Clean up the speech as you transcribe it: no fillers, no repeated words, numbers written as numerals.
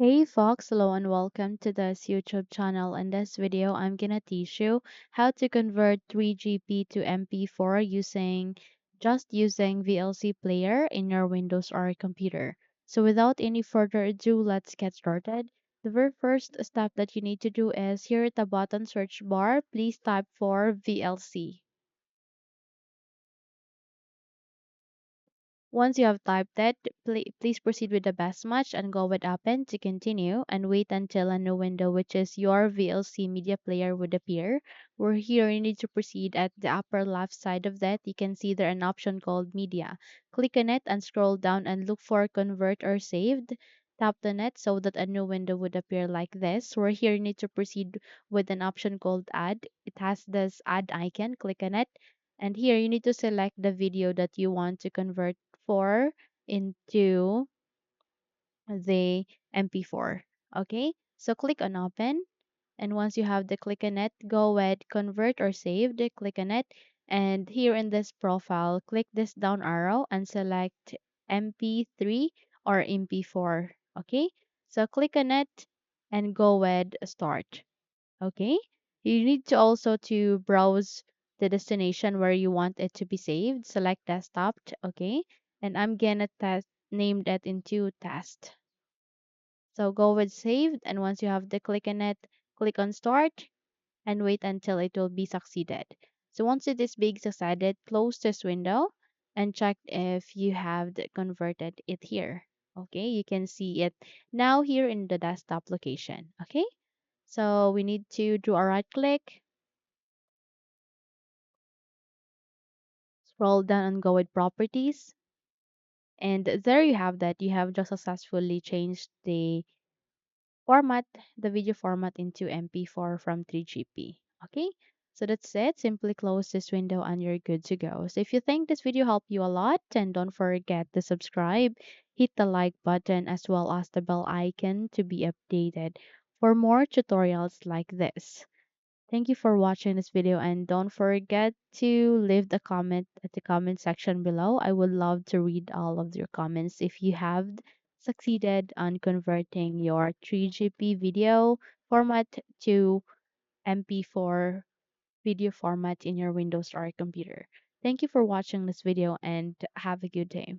Hey Fox, hello and welcome to this YouTube channel. In this video, I'm gonna teach you how to convert 3GP to MP4 using VLC player in your Windows or computer. So without any further ado, let's get started. The very first step that you need to do is here at the bottom search bar, please type for VLC. Once you have typed that, please proceed with the best match and go with Append to continue and wait until a new window, which is your VLC media player, would appear. Where here you need to proceed at the upper left side of that. You can see there an option called media. Click on it and scroll down and look for convert or saved. Tap on it so that a new window would appear like this. Where here you need to proceed with an option called add. It has this add icon. Click on it. And here you need to select the video that you want to convert for into the MP4. Okay, so click on open, and once you have the click on it, go with convert or saved, click on it, and here in this profile, click this down arrow and select MP3 or MP4. Okay, so click on it and go with start. Okay, you need to also to browse the destination where you want it to be saved. Select desktop. Okay, and I'm gonna test name that into test. So go with saved, and once you have the click on it, click on start and wait until it will be succeeded. So once it is being succeeded, close this window and check if you have converted it here. Okay, you can see it now here in the desktop location. Okay, so we need to do a right click, scroll down and go with properties. And there you have that. You have just successfully changed format, the video format into MP4 from 3GP. Okay, so that's it. Simply close this window and you're good to go. So if you think this video helped you a lot, then don't forget to subscribe, hit the like button as well as the bell icon to be updated for more tutorials like this. Thank you for watching this video and don't forget to leave the comment at the comment section below. I would love to read all of your comments if you have succeeded on converting your 3GP video format to MP4 video format in your Windows or computer. Thank you for watching this video and have a good day.